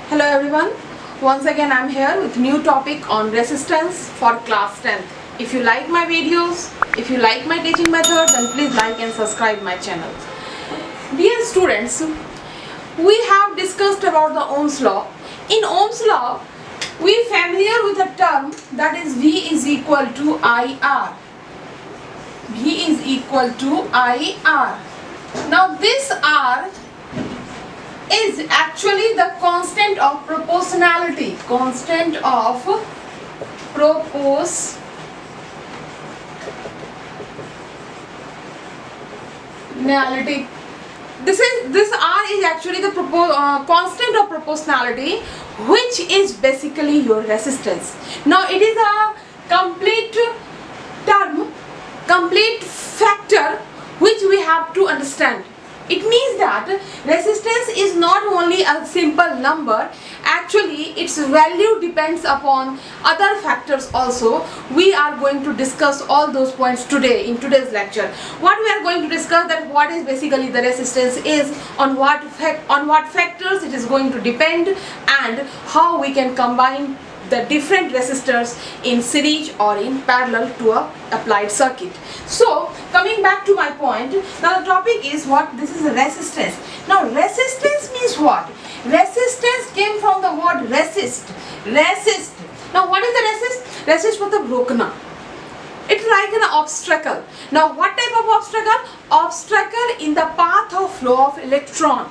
Hello everyone, once again I am here with new topic on resistance for class 10th. If you like my videos, if you like my teaching method, then please like and subscribe my channel. Dear students, we have discussed about the Ohm's law. In Ohm's law, we are familiar with a term that is V is equal to IR. V is equal to IR. Now this R is actually the constant of proportionality. Constant of proportionality. This R is actually the constant of proportionality, which is basically your resistance. Now it is a complete term, complete factor which we have to understand. It means that resistance is not only a simple number, actually its value depends upon other factors also. We are going to discuss all those points today in today's lecture. What we are going to discuss, that what is basically the resistance is, on what factors it is going to depend, and how we can combine the different resistors in series or in parallel to a applied circuit. So coming back to my point, now the topic is what this is a resistance. Now resistance means what? Resistance came from the word resist. Resist. Now what is the resist? Resist मतलब रोकना. It's like an obstacle. Now what type of obstacle? Obstacle in the path of flow of electron.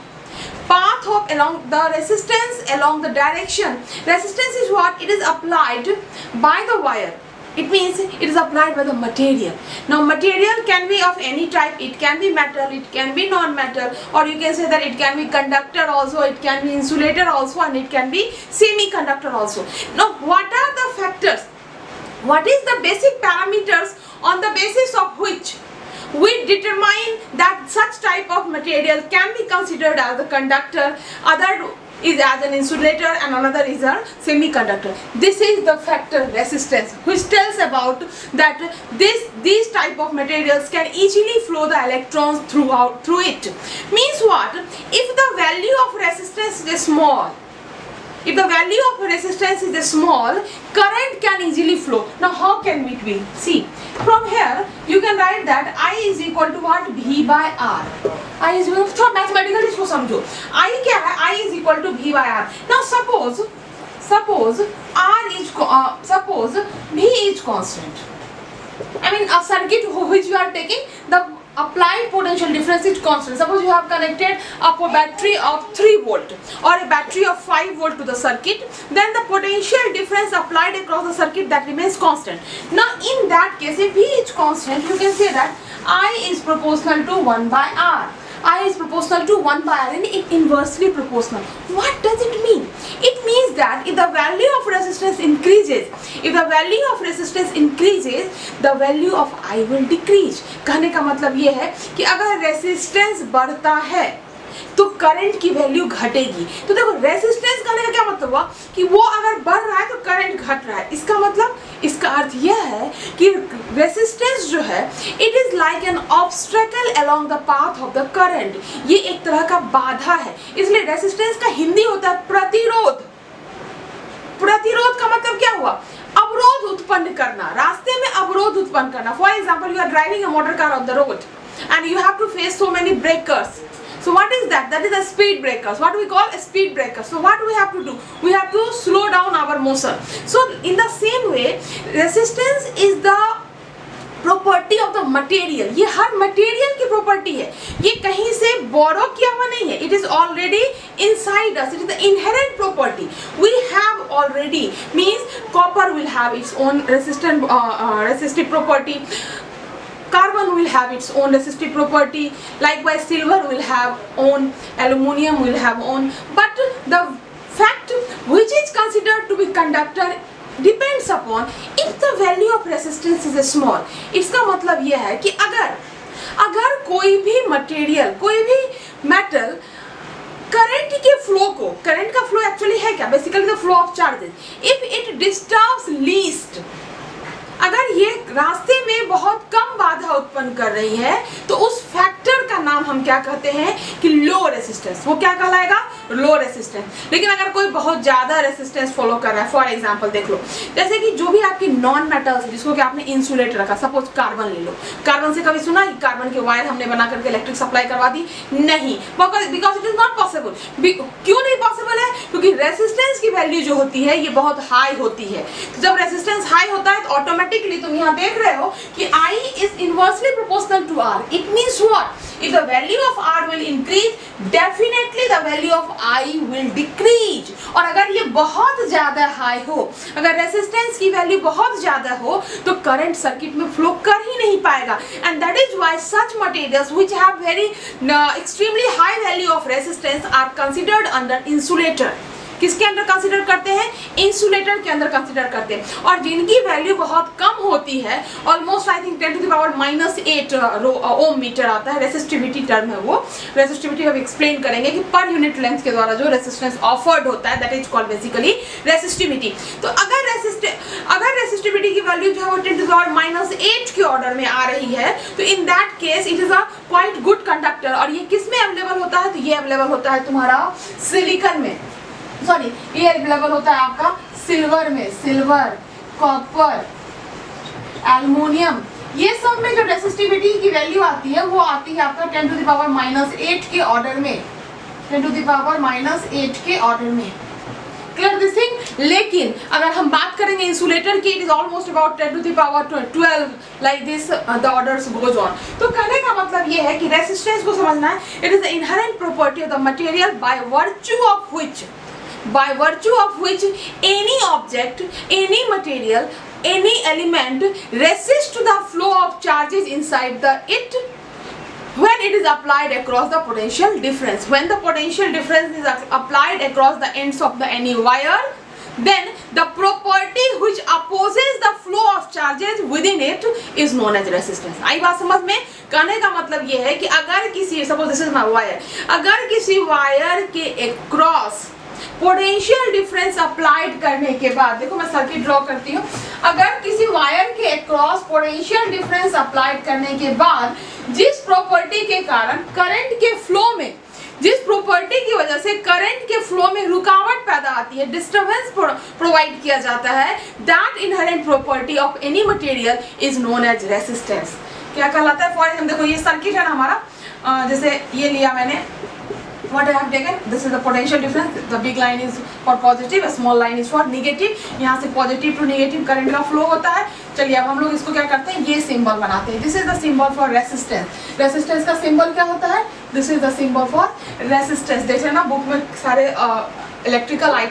Path of along the resistance, along the direction. Resistance is what? It is applied by the wire. It means it is applied by the material. Now material can be of any type. It can be metal, it can be non-metal, or you can say that it can be conductor also, it can be insulator also, and it can be semiconductor also. Now what are the factors? What is the basic parameters on the basis of which we determine that such type of material can be considered as a conductor, other is as an insulator, and another is a semiconductor. This is the factor resistance, which tells about that these type of materials can easily flow the electrons through it. Means what? If the value of resistance is small, if the value of resistance is small, current can easily flow. Now how can it be? See, from here you can write that I is equal to what? V by R. I is equal to, mathematical इसको समझो. I क्या है? I is equal to V by R. Now suppose V is constant. I mean a circuit which you are taking, the applied potential difference is constant. Suppose you have connected a battery of 3 volt or a battery of 5 volt to the circuit, then the potential difference applied across the circuit, that remains constant. Now in that case, if V is constant, you can say that I is proportional to 1 by R. I is proportional to 1 by R, and it inversely proportional. What does it mean? It means that if the value of resistance increases, the value of I will decrease. कहने का मतलब ये है कि अगर resistance बढ़ता है तो करंट की वैल्यू घटेगी. तो देखो रेसिस्टेंस कहने का क्या मतलब हुआ कि वो अगर बढ़ रहा है तो करंट घट रहा है. इसका मतलब, इसका अर्थ यह है कि रेसिस्टेंस जो है, it is like an obstacle along the path of the current. ये एक तरह का बाधा है. इसलिए रेसिस्टेंस का हिंदी होता है प्रतिरोध. प्रतिरोध का मतलब क्या हुआ? अवरोध उत्पन्न करना, रास्ते में अवरोध उत्पन्न करना. For example, you are driving a motor car on the road and you have to face so many breakers. So what is that? That is a speed breakers. What we call a speed breaker. So what we have to do? We have to slow down our motion. So in the same way, resistance is the property of the material. ये हर material की property है. ये कहीं से borrow किया हुआ नहीं है. It is already inside us. It is the inherent property. We have already. Means copper will have its own resistive property. Carbon will have its own resistive property. Likewise, silver will have own, aluminium will have own. But the fact which is considered to be conductor depends upon if the value of resistance is small. इसका मतलब यह है कि अगर कोई भी material, कोई भी मेटल करंट के फ्लो को, करंट का फ्लो एक्चुअली है क्या? Basically the flow of charges. If it disturbs least, अगर ये रास्ते में बहुत कम बाधा उत्पन्न कर रही है, तो उस फैक्टर का नाम हम क्या कहते हैं कि लो रेजिस्टेंस. वो क्या कहलाएगा? लो रेसिस्टेंस। लेकिन अगर कोई बहुत ज़्यादा रेसिस्टेंस फॉलो कर रहा है, फॉर एग्जांपल देख लो, जैसे कि जो भी आपकी नॉन मेटल्स जिसको कि आपने इंसुलेट रखा, सपोज कार्बन ले लो, कार्बन से कभी सुना कि कार्बन के वायर हमने बना करके इलेक्ट्रिक सप्लाई करवा दी? नहीं, because it is not possible. क्यों नहीं पॉसिबल है? क्योंकि रेसिस्टेंस की वैल्यू जो होती है ये बहुत हाई होती है। तो जब रेसिस्टेंस हाई होता है तो ऑटोमेटिकली तुम यहाँ देख रहे हो कि I is inversely proportional to R. It means what? If the value of R will increase, definitely the value of I will decrease. और अगर ये बहुत ज्यादा हाई हो, अगर रेसिस्टेंस की वैल्यू बहुत ज्यादा हो, तो करंट सर्किट में फ्लो कर ही नहीं पाएगा। And that is why such materials which have very extremely high value of resistance are considered under insulator. किसके अंदर कंसीडर करते हैं? इंसुलेटर के अंदर कंसीडर करते हैं। और जिनकी वैल्यू बहुत कम होती है, almost I think 10 to the power -8 ohm metre आता है, रेसिस्टिविटी टर्म है वो। रेसिस्टिविटी हम एक्सप्लेन करेंगे कि पर यूनिट लेंथ के द्वारा जो रेसिस्टेंस ऑफर्ड होता है, that is called basically resistivity. तो अगर रेसिस्टिविटी की वैल्यू जो है वो 10 to the power -8 के ऑर्डर में आ रही है, तो इन that case it is a quite good conductor. और ये किस में अवेलेबल होता है? तो ये अवेलेबल होता है तुम्हारा सिलिकॉन में, सॉरी ये अवेलेबल होता है आपका सिल्वर में, सिल्वर, कॉपर, एल्युमिनियम, ये सब में जो रेसिस्टिविटी की वैल्यू आती है वो आती है आपका 10 to the power -8 के ऑर्डर में, 10 to the power -8 के ऑर्डर में। Clear this thing? लेकिन अगर हम बात करेंगे इंसुलेटर की, it is almost about 10 to the power 12 like this the orders goes on. तो कहने का मतलब ये है कि रेसिस्टेंस को समझना है, it is the inherent property of the material by virtue of which any object, any material, any element resists to the flow of charges inside it when it is applied across the potential difference. When the potential difference is applied across the ends of any wire, then the property which opposes the flow of charges within it is known as resistance. आई बात समझ में? कहने का मतलब ये है कि अगर किसी, suppose this is my wire, अगर किसी वायर के अक्रॉस पोटेंशियल डिफरेंस अप्लाइड करने के बाद, देखो मैं सर्किट ड्रॉ करती हूँ, अगर किसी वायर के अक्रॉस पोटेंशियल डिफरेंस अप्लाइड करने के बाद जिस प्रॉपर्टी के कारण करंट के फ्लो में, जिस प्रॉपर्टी की वजह से करंट के फ्लो में रुकावट पैदा आती है, डिस्टरबेंस प्रोवाइड किया जाता है, that inherent property of any material is known as resistance. क्या कहलाता है? फॉर एग्जाम्पल देखो ये सर्किट है ना हमारा, जैसे ये लिया मैंने, what I have taken, this is the potential difference, the big line is for positive, a small line is for negative, यहाँ से पॉजिटिव टू नेगेटिव करंट का फ्लो होता है। चलिए अब हम लोग इसको क्या करते हैं, ये सिंबल बनाते हैं, this is the symbol for resistance. Resistance का सिंबल क्या होता है? This is the symbol for resistance. देखिए ना बुक में सारे इलेक्ट्रिकल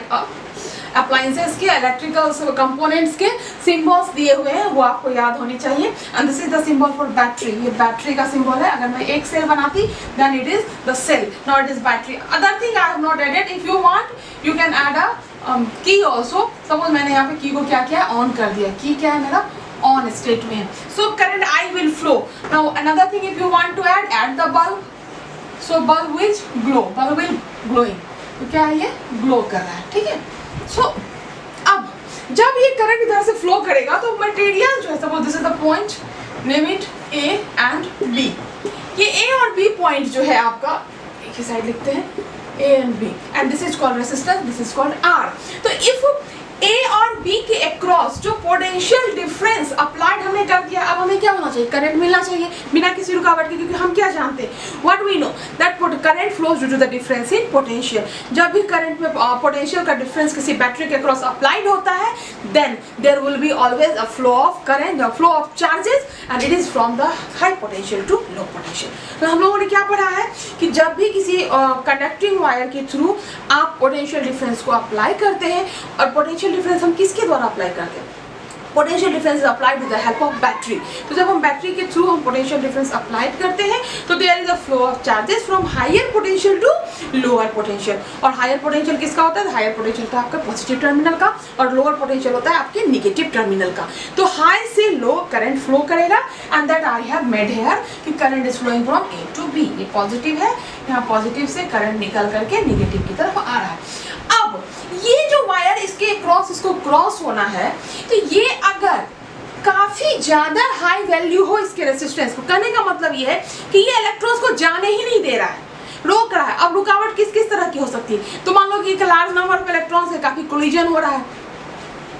अप्लायंसेस के, इलेक्ट्रिकल कंपोनेंट्स के सिंबल्स दिए हुए हैं, वो आपको याद होनी चाहिए। And this is the symbol for battery, ये बैटरी का सिंबल है। अगर मैं एक सेल बनाती then it is the cell, not it is battery. Other thing I have not added, if you want you can add a key also. Suppose मैंने यहाँ पे की को क्या किया, ऑन कर दिया, की क्या है मेरा, ऑन स्टेट में है, so current I will flow. Now another thing, if you want to add the bulb, so bulb will glow, bulb will glowing, तो क्या है, ये ग्लो कर रहा है, ठीक है। सो अब जब ये करंट इधर से फ्लो करेगा तो मटेरियल जो है, suppose this is the point, name it A and B, ये ए और बी पॉइंट जो है आपका, एक ही साइड लिखते हैं, A and B, and this is called resistance, this is called R. तो इफ ए और बी के अक्रॉस जो पोटेंशियल डिफरेंस अप्लाइड हमने कर दिया, अब हमें क्या होना चाहिए, करंट मिलना चाहिए बिना किसी रुकावट के, क्योंकि हम क्या जानते हैं, what we know that current flows due to the difference in potential. जब भी करंट में पोटेंशियल का डिफरेंस किसी बैटरी के अक्रॉस अप्लाइड होता है, then there will be always a flow of current, a flow of charges, and it is from the high potential to low potential. तो हम लोगों ने क्या पढ़ा है कि जब भी किसी कंडक्टिंग वायर के थ्रू आप पोटेंशियल डिफरेंस को अप्लाई करते हैं, और पोटेंशियल डिफरेंस हम किसके द्वारा अप्लाई करते हैं, potential difference is applied with the help of battery. तो जब हम बैटरी के थ्रू हम पोटेंशियल डिफरेंस अप्लाइड करते हैं, तो there is a flow of charges from higher potential to lower potential. और हायर पोटेंशियल किसका होता है, हायर पोटेंशियल होता है आपका पॉजिटिव टर्मिनल का, और लोअर पोटेंशियल होता है आपके नेगेटिव टर्मिनल का। तो हाई से लो करंट फ्लो करेगा, and that I have made here कि current is flowing from A to B, ये पॉजिटिव है, यहाँ पॉजिटिव से करंट निकल करके नेगेटिव की तरफ आ रहा है। अब ये जो वायर इसके क्रॉस, इसको क्रॉस होना है, तो ये अगर काफी ज्यादा हाई वैल्यू हो इसके रेसिस्टेंस को, कहने का मतलब ये है कि ये इलेक्ट्रॉन्स को जाने ही नहीं दे रहा है, रोक रहा है। अब रुकावट किस किस तरह की हो सकती है, तो मान लो कि एक लार्ज नंबर ऑफ इलेक्ट्रॉन्स है, काफी कोलिजन हो रहा है,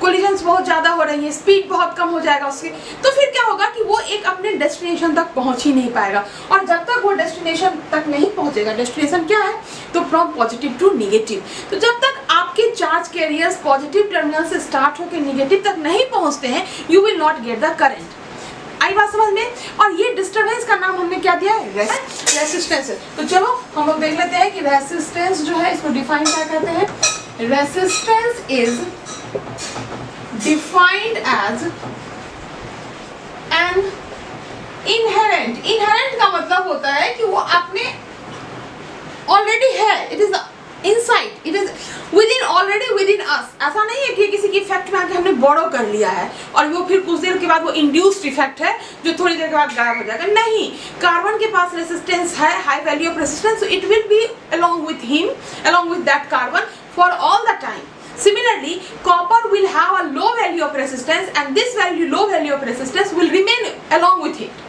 कोलिजन्स बहुत ज़्यादा हो रही है, स्पीड बहुत कम हो जाएगा उसकी, तो फिर क्या होगा कि वो एक अपने डेस्टिनेशन तक पहुंच ही नहीं पाएगा। और जब तक वो डेस्टिनेशन तक नहीं पहुंचेगा, डेस्टिनेशन क्या है, तो फ्रॉम पॉजिटिव टू निगेटिव, तो जब तक आपके चार्ज कैरियर्स पॉजिटिव टर्मिनल से स्टार्ट होकर निगेटिव तक नहीं पहुंचते हैं, you will not get the current. आई बात समझ में? और ये डिस्टर्बेंस का नाम हमने क्या दिया है, रेसिस्टेंस। तो चलो हम लोग देख लेते हैं कि रेसिस्टेंस जो है इसको डिफाइन क्या कहते हैं। Resistance is defined as an inherent का मतलब होता है कि वो अपने ऑलरेडी है, it is inside, it is within, already within us. ऐसा नहीं है कि किसी की इफेक्ट में आके हमने बोरो कर लिया है और वो फिर कुछ देर के बाद वो इंड्यूस्ड इफेक्ट है जो थोड़ी देर के बाद गायब हो जाएगा। नहीं, कार्बन के पास रेसिस्टेंस है, high value of resistance, it will B along with him, along with that carbon for all the time. Similarly, copper will have a low value of resistance and this low value of resistance will remain along with it.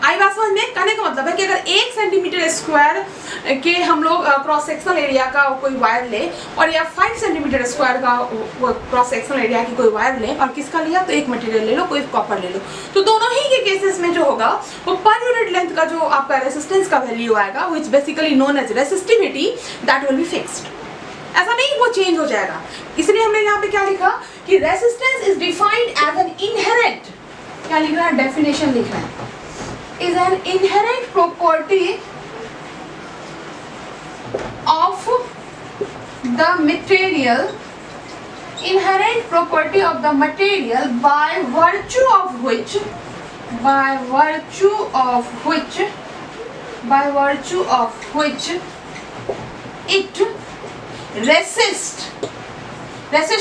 आई बात समझ में? कहने का मतलब है कि अगर 1 centimetre square के हम लोग क्रॉस सेक्शनल एरिया का कोई वायर ले और या 5 सेंटीमीटर स्क्वायर का क्रॉस सेक्शनल एरिया की कोई वायर ले और किसका लिया, तो एक मटेरियल ले लो, कोई कॉपर ले लो, तो दोनों ही के केसेस में जो होगा वो पर यूनिट लेंथ का जो आपका रेसिस्टेंस का वैल्यू आएगा, which basically known as resistivity, that will be fixed. ऐसा नहीं वो चेंज हो जाएगा। इसलिए हमने यहाँ पे क्या लिखा कि resistance is defined as an inherent, क्या लिख रहा है, डेफिनेशन लिख रहा है, is an inherent property of the material, inherent property of the material by virtue of which it resist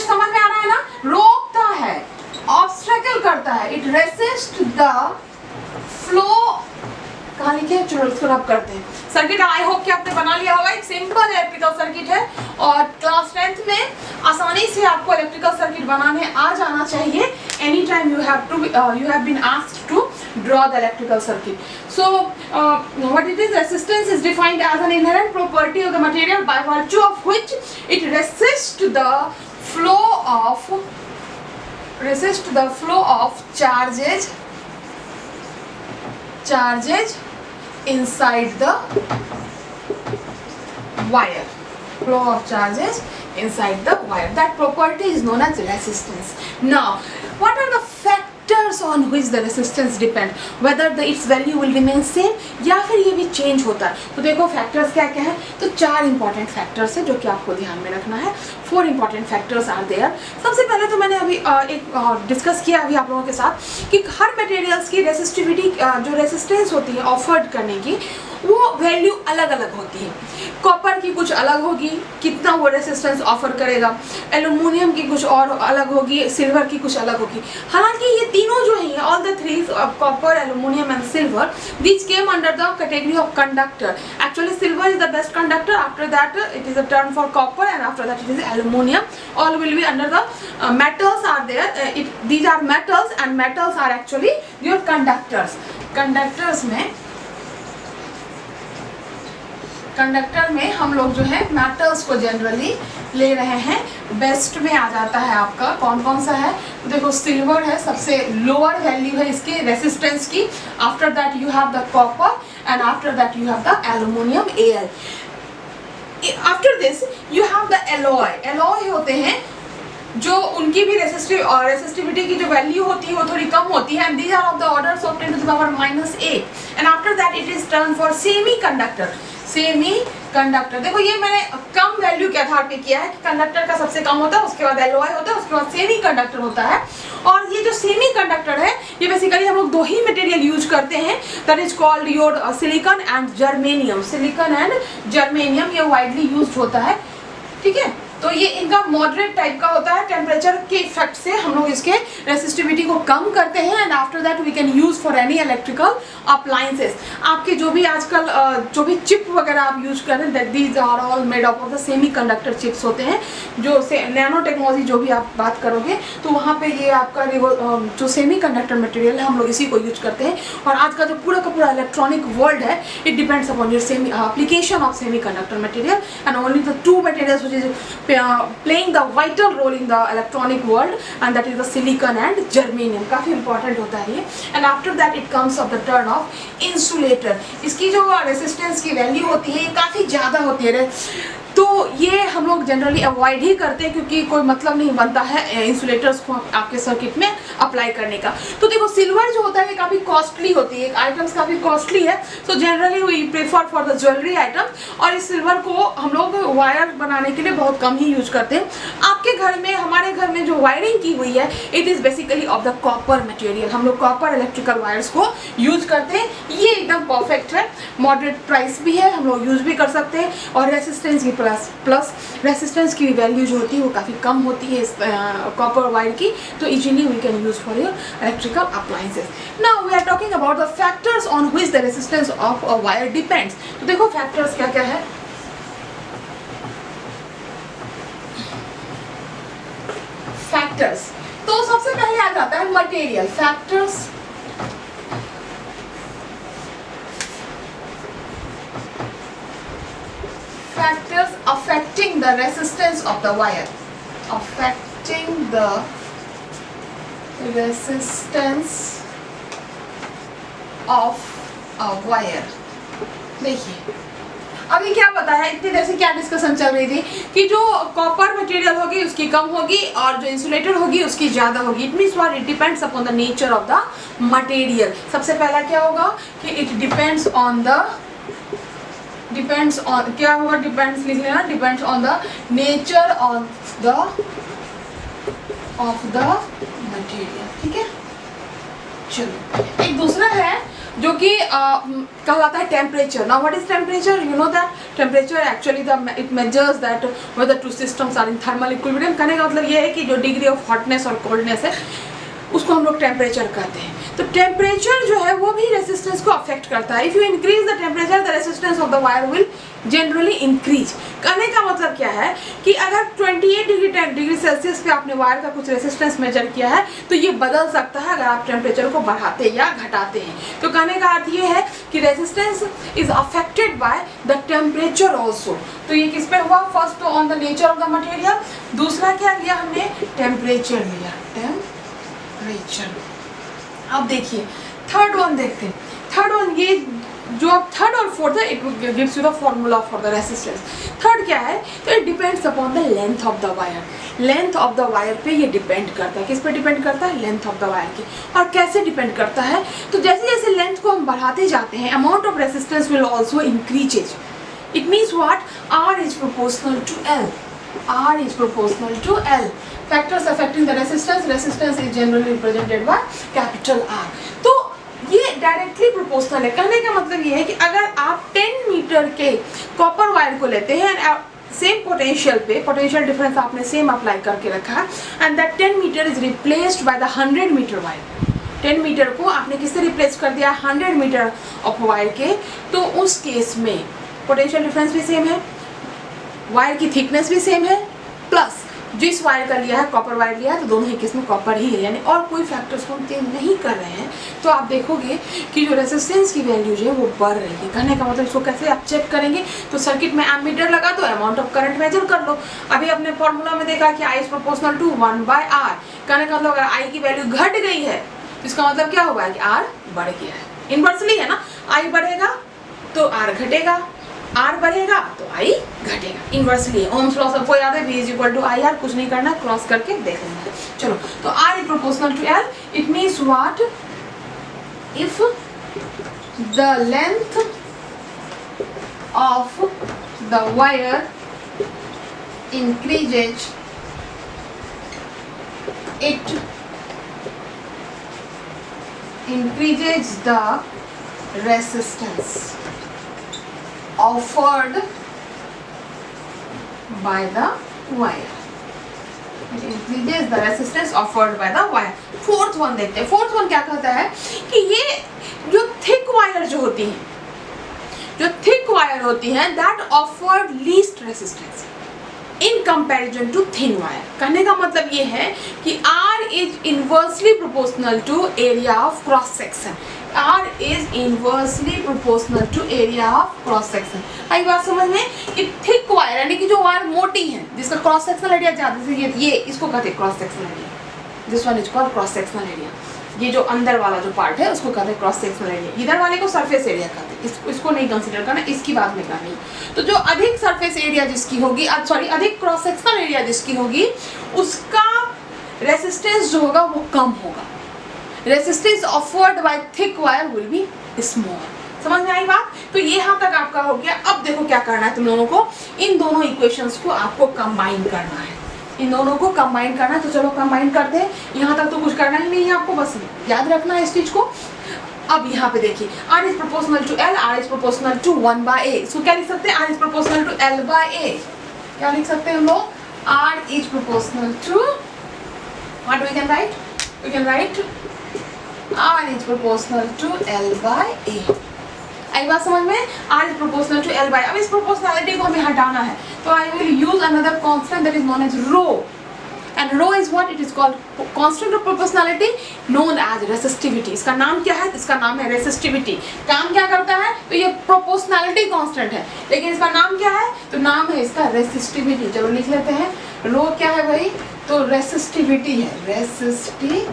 समझ में आ रहा है ना, रोकता है, ऑब्स्ट्रकल करता है, इट रेसिस्ट द फ्लो। कहाँ लिखे हैं, चलो इसको रब करते हैं। सर्किट आई होप कि आपने बना लिया होगा, एक सिंपल इलेक्ट्रिकल सर्किट है और क्लास 10th में आसानी से आपको इलेक्ट्रिकल सर्किट बनाने आ जाना चाहिए। Any time you have been asked to draw the electrical circuit. So what it is, resistance is defined as an inherent property of the material by virtue of which it resists the flow of charges inside the wire. Flow of charges inside the wire. That property is known as resistance. Now, what are the factors on which the resistance depend, whether its value will remain same या फिर ये भी change होता है? तो देखो factors क्या क्या है, तो 4 इंपॉर्टेंट फैक्टर्स है जो कि आपको ध्यान में रखना है। 4 इंपॉर्टेंट फैक्टर्स आर देयर। सबसे पहले तो मैंने अभी एक डिस्कस किया अभी आप लोगों के साथ कि हर मटेरियल्स की रेसिस्टिविटी, जो रेसिस्टेंस होती है ऑफर्ड करने की, वो वैल्यू अलग अलग होती है। कॉपर की कुछ अलग होगी, कितना वो रेसिस्टेंस ऑफर करेगा, एल्युमिनियम की कुछ और अलग होगी, सिल्वर की कुछ अलग होगी। हालांकि ये तीनों जो हैं, all the three, copper, aluminium and silver, this came under the category of conductor. Actually silver is the best conductor, after that it is a term for copper and after that it is aluminium. All will be under the metals are there, these are metals and metals are actually your conductors. Conductor में हम लोग जो है metals को generally ले रहे हैं। Best में आ जाता है आपका कौन कौन सा है, तो देखो सिल्वर है, सबसे लोअर वैल्यू है इसके रेसिस्टेंस की। After that you have the copper and after that you have the aluminium Al। After this you have the alloy. Alloy होते हैं जो उनकी भी रेसिस्टिविटी की जो वैल्यू होती है वो थोड़ी कम होती है, and these are of the orders of 10 to the power -8। And after that it is turn for semiconductor. देखो ये मैंने कम वैल्यू के आधार पे किया है कि कंडक्टर का सबसे कम होता है, उसके बाद एलॉय होता है, उसके बाद सेमी कंडक्टर होता है। और ये जो सेमी कंडक्टर है ये बेसिकली हम लोग 2 ही मटेरियल यूज करते हैं, that is called your silicon and germanium. Silicon and germanium ये वाइडली यूज होता है, ठीक है। तो ये इनका मॉडरेट टाइप का होता है, टेम्परेचर के इफेक्ट से हम लोग इसके रेसिस्टिविटी को कम करते हैं and after that we can use for any electrical appliances. आपके जो भी आजकल जो भी चिप वगैरह आप यूज कर रहे हैं, these are all made of the semiconductor chips होते हैं, जो से नैनो टेक्नोलॉजी जो भी आप बात करोगे तो वहाँ पे ये आपका जो सेमी कंडक्टर मटेरियल है हम लोग इसी को यूज करते हैं। और आज का जो पूरा का पूरा इलेक्ट्रॉनिक वर्ल्ड है, it depends upon your semi application of semiconductor material and only the two materials which is playing the vital role in the electronic world and that is the silicon and germanium. काफ़ी important होता है ये। And after that it comes of the turn of insulator. इसकी जो resistance की value होती है ये काफ़ी ज़्यादा होती है, तो ये हम लोग जनरली अवॉइड ही करते हैं क्योंकि कोई मतलब नहीं बनता है इंसुलेटर्स को आपके सर्किट में अप्लाई करने का। तो देखो सिल्वर जो होता है ये काफ़ी कॉस्टली होती है, आइटम्स काफ़ी कॉस्टली है, so generally we prefer for the jewellery items. और इस सिल्वर को हम लोग वायर बनाने के लिए बहुत कम ही यूज करते हैं। आपके घर में, हमारे घर में जो वायरिंग की हुई है it is basically of the copper material. हम लोग कॉपर इलेक्ट्रिकल वायर्स को यूज करते हैं, ये एकदम परफेक्ट है, मॉडरेट प्राइस भी है, हम लोग यूज भी कर सकते हैं। और रेसिस्टेंस की प्लस रेसिस्टेंस की वैल्यू जो होती है वो काफ़ी कम होती है इस कॉपर वायर की, तो easily we can use for your electrical appliances. Now we are talking about the factors on which the resistance of a wire depends. तो देखो फैक्टर्स क्या क्या है। फैक्टर्स, तो सबसे पहले आ जाता है material factors. Factors affecting the resistance of the wire, affecting the resistance of a wire। देखिए अभी क्या पता है, इतनी देर से क्या डिस्कशन चल रही थी कि जो कॉपर मटेरियल होगी उसकी कम होगी और जो इंसुलेटर होगी उसकी ज़्यादा होगी। It means what, it depends upon the nature of the material. सबसे पहला क्या होगा कि इट डिपेंड्स ऑन द क्या होगा, डिपेंड्स लिख लेना, depends on the nature of the material. ठीक है, चलो एक दूसरा है जो कि कहलाता है temperature. Now what is temperature? You know that temperature actually it measures that whether two systems are in thermal equilibrium. कहने का मतलब ये है कि जो डिग्री ऑफ हॉटनेस और कोल्डनेस है उसको हम लोग टेम्परेचर कहते हैं। तो टेम्परेचर जो है वो भी रेसिस्टेंस को अफेक्ट करता है। If you increase the temperature the resistance of the wire will generally increase. कहने का मतलब क्या है कि अगर 28 डिग्री सेल्सियस पे आपने वायर का कुछ रेसिस्टेंस मेजर किया है तो ये बदल सकता है अगर आप टेम्परेचर को बढ़ाते या घटाते हैं। तो कहने का अर्थ ये है कि resistance is affected by the temperature also. तो ये किस पे हुआ? फर्स्ट तो on the nature of the material, दूसरा क्या लिया हमने? टेम्परेचर लिया, टेम्परेचर। अब देखिए थर्ड वन देखते हैं। थर्ड वन ये जो अब थर्ड और फोर्थ है, it gives you the formula for the resistance. Third क्या है? तो it depends upon the length of the wire. Length of the wire पे ये डिपेंड करता है। किस पे डिपेंड करता है? लेंथ ऑफ द वायर की। और कैसे डिपेंड करता है? तो जैसे जैसे लेंथ को हम बढ़ाते जाते हैं amount of resistance will also increases. It means what? R is proportional to L. R is proportional to L. Factors affecting the resistance. Resistance is generally represented by capital R. तो ये directly proportional है। कहने का मतलब ये है कि अगर आप 10 मीटर के कॉपर वायर को लेते हैं सेम पोटेंशियल पे, पोटेंशियल डिफरेंस आपने सेम अप्लाई करके रखा है and that 10 metre is replaced by the 100 metre wire. 10 metre को आपने किससे रिप्लेस कर दिया? 100 मीटर ऑफ वायर के। तो उस केस में पोटेंशियल डिफरेंस भी सेम है, वायर की थिकनेस भी सेम है, प्लस जिस वायर का लिया है कॉपर वायर लिया है तो दोनों ही केस में कॉपर ही है, यानी और कोई फैक्टर्स को हम चेंज नहीं कर रहे हैं। तो आप देखोगे कि जो रेसिस्टेंस की वैल्यू जो है वो बढ़ रही है। कहने का मतलब इसको कैसे आप चेक करेंगे? तो सर्किट में एमीटर लगा दो, अमाउंट ऑफ करंट मेजर कर लो। अभी अपने फॉर्मूला में देखा कि I is proportional to 1/R। कहने का मतलब अगर I की वैल्यू घट गई है तो इसका मतलब क्या होगा कि R बढ़ गया है। इनवर्सली है ना, I बढ़ेगा तो R घटेगा, R बढ़ेगा तो I घटेगा। इनवर्सली ओम्स लॉ सबको याद है, V is equal to IR। कुछ नहीं करना, क्रॉस करके देख लेंगे। चलो, तो R is proportional to L। It means what? If the length of the wire increases, it increases the resistance offered by the wire. It increases the resistance offered by the wire. Fourth one देखते हैं. Fourth one क्या कहता है कि ये जो thick wire जो होती है, जो थिक वायर होती है, that offered least resistance in comparison to thin wire. कहने का मतलब ये है कि R is inversely proportional to area of cross section. R is inversely proportional to area of cross section. आई बात समझ में कि थिक वायर यानी कि जो वायर मोटी है, जिसका क्रॉस सेक्शनल एरिया ज्यादा से ये इसको कहते हैं cross sectional area. This one is called cross sectional area. ये जो अंदर वाला जो पार्ट है उसको कहते हैं क्रॉस सेक्शनल एरिया. इधर वाले को सरफेस एरिया कहते हैं. इसको नहीं कंसीडर करना, इसकी बात नहीं करनी. तो जो अधिक सरफेस एरिया जिसकी होगी, सॉरी अधिक क्रॉस सेक्शनल एरिया जिसकी होगी, उसका रेसिस्टेंस जो होगा वो कम होगा. Resistance offered bye thick wire will be small. समझ में आई बात? तो ये यहाँ तक आपका हो गया. अब देखो क्या करना है तुम लोगों को. इन दोनों इक्वेशंस को आपको कंबाइन करना है. इन दोनों को कंबाइन करना है. तो चलो कंबाइन करते हैं. यहाँ तक तो कुछ करना ही नहीं है आपको, बस याद रखना है इस चीज को. अब यहाँ पे देखिए, R is proportional to L, R is proportional to 1/A. इसको क्या लिख सकते हैं? R is proportional to L/A. क्या लिख सकते हैं हम लोग? R is proportional to, what we can write? We can write R is proportional to L/A. आई बात समझ में? R is proportional to L/A. अब इस proportionality को हमें हटाना है, तो I will use another constant that is known as rho. And rho is what? It is called constant of proportionality known as resistivity. इसका नाम क्या है? इसका नाम है resistivity. काम क्या करता है? तो ये proportionality constant है, लेकिन इसका नाम क्या है? तो नाम है इसका resistivity. चलो लिख लेते हैं. rho क्या है भाई? तो resistivity है. resistivity,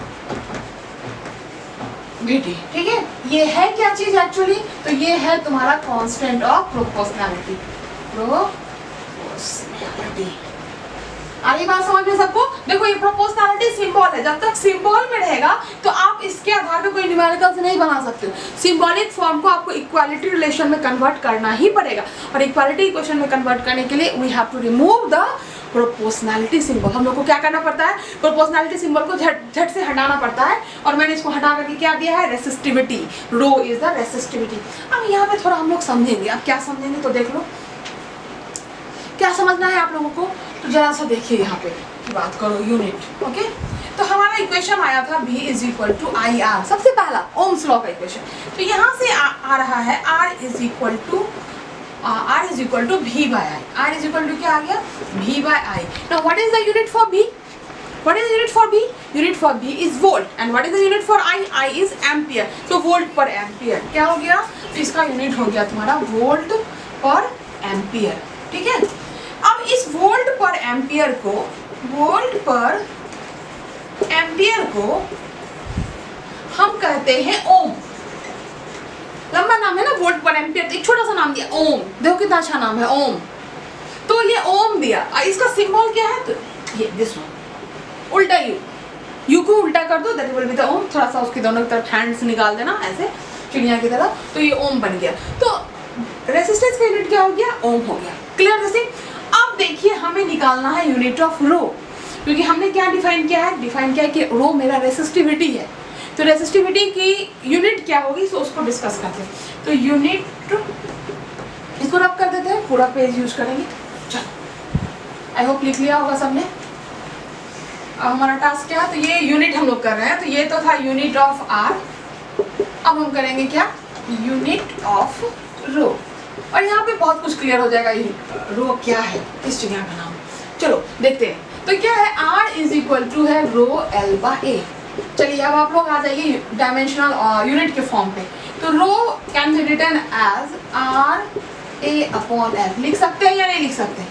ठीक है. ये है क्या चीज एक्चुअली? तो ये है तुम्हारा कांस्टेंट ऑफ प्रोपोर्शनैलिटी. आगे बात समझ में सबको? देखो ये प्रोपोर्शनैलिटी सिंबल है. जब तक सिंबल में रहेगा तो आप इसके आधार पे कोई न्यूमेरिकल्स नहीं बना सकते. सिंबॉलिक फॉर्म को आपको इक्वालिटी रिलेशन में कन्वर्ट करना ही पड़ेगा, और इक्वालिटी इक्वेशन में कन्वर्ट करने के लिए we have to remove the proportionality symbol. हम लोग को क्या करना पड़ता है? प्रोपोर्शनैलिटी सिंबल को झट से हटाना पड़ता है, और मैंने इसको हटा करके क्या दिया है? Resistivity. Rho is the resistivity. अब यहाँ पे थोड़ा हम लोग समझेंगे. अब क्या समझेंगे तो देख लो क्या समझना है आप लोगों को. तो जरा सा देखिए यहाँ पे बात करो यूनिट. ओके, तो हमारा इक्वेशन आया था V is equal to IR. सबसे पहला ओम्स लॉ का इक्वेशन. तो यहाँ से आ रहा है R is equal to V/I. R is equal to क्या आ गया? V/I. Now what is the unit for V? What is the unit for V? Unit for V is volt. And what is the unit for I? I is ampere. So volt per ampere. क्या हो गया? तो इसका unit हो गया तुम्हारा volt पर ampere. ठीक है. अब इस वोल्ट पर एम्पियर को हम कहते हैं ओम. लंबा नाम है ना वोल्ट पर एम्पियर, एक छोटा सा नाम दिया ओम. देखो कितना अच्छा नाम है ओम. तो ये ओम दिया. इसका सिंबल क्या है? तो ये दिस वन. उल्टा यू को उल्टा कर दो, दैट विल बी द ओम. थोड़ा सा उसकी दोनों तरफ हैंड्स निकाल देना ऐसे चिड़िया की तरह. तो ये ओम बन गया. तो रेसिस्टेंस का यूनिट क्या हो गया? ओम हो गया. क्लियर जैसे. अब देखिए हमें निकालना है यूनिट ऑफ रो, क्योंकि हमने क्या डिफाइन किया है? डिफाइन किया है कि रो मेरा रेसिस्टिविटी है. तो रेसिस्टिविटी की यूनिट क्या होगी, तो उसको डिस्कस करते हैं. तो यूनिट, इसको रब कर देते हैं, पूरा पेज यूज करेंगे. चलो, आई होप लिख लिया होगा सबने. अब हमारा टास्क क्या है? तो ये यूनिट हम लोग कर रहे हैं. तो ये तो था यूनिट ऑफ R. अब हम करेंगे क्या? यूनिट ऑफ रो. और यहाँ पे बहुत कुछ क्लियर हो जाएगा. रो क्या है, इस चिड़िया का नाम. चलो देखते हैं. तो क्या है? R इज इक्वल टू है रो L/A. चलिए अब आप लोग आ जाइए डायमेंशनल यूनिट के फॉर्म पे. तो rho can be written as RA/L. लिख सकते हैं या नहीं लिख सकते?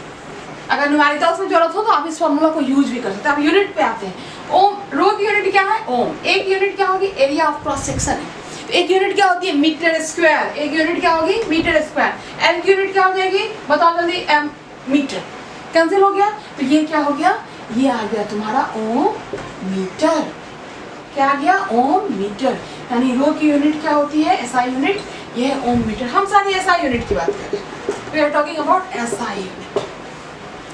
अगर न्यूमेरिकल्स में जरूरत हो तो आप इस फॉर्मूला को यूज भी कर सकते हैं. अब यूनिट पे आते हैं. ओम. रो की यूनिट क्या है? ओम. एक यूनिट क्या होगी? एरिया ऑफ क्रॉस सेक्शन है. एक यूनिट क्या होती है? Metre square. एक यूनिट क्या होगी? Metre square. एल की यूनिट क्या हो जाएगी? बताओ जल्दी. एम. मीटर. कैंसिल हो गया. तो ये क्या हो गया? ये आ गया तुम्हारा ओम मीटर. क्या आ गया? ओम मीटर. यानी रो की यूनिट क्या होती है? SI unit. ये है ओम मीटर. हम सारी SI यूनिट की बात कर रहे हैं. We are talking about SI unit.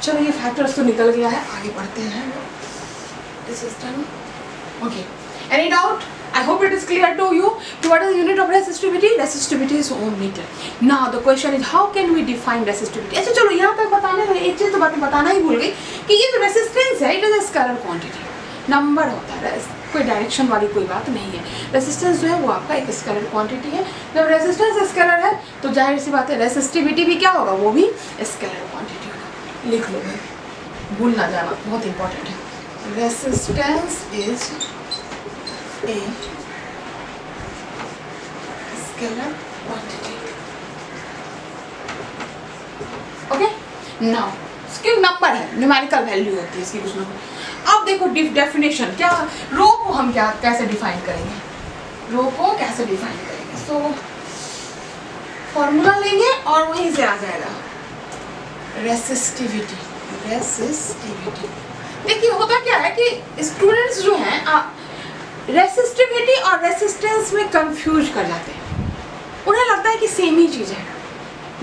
चलो ये फैक्टर्स तो निकल गया है, आगे बढ़ते हैं. This is done. Okay, any doubt? I hope it is clear to you. What is the unit of resistivity? Resistivity is ohm meter. Now the question is how can we define resistivity? अच्छा चलो यहाँ तक बताने में एक चीज़ तो बात बताना ही भूल गई कि ये जो resistance है it is a scalar quantity. Number होता है, कोई डायरेक्शन वाली कोई बात नहीं है. रेसिस्टेंस जो है वो आपका एक स्केलर क्वांटिटी है. जब रेसिस्टेंस स्केलर है तो जाहिर सी बात है रेसिस्टिविटी भी क्या होगा, वो भी स्केलर क्वांटिटी होगा. लिख लो, भूल ना जाना, बहुत इंपॉर्टेंट है. Resistance is a scalar quantity. Okay, now इसकी नंबर है, न्यूमेरिकल वैल्यू होती है इसकी कुछ नंबर. अब देखो डेफिनेशन क्या, रो को हम क्या कैसे डिफाइन करेंगे, रो को कैसे डिफाइन करेंगे. सो फॉर्मूला लेंगे और वहीं से आ जाएगा रेसिस्टिविटी. रेसिस्टिविटी देखिए होता क्या है कि स्टूडेंट्स जो हैं रेसिस्टिविटी और रेसिस्टेंस में कंफ्यूज कर जाते हैं. उन्हें लगता है कि सेम ही चीज़ है.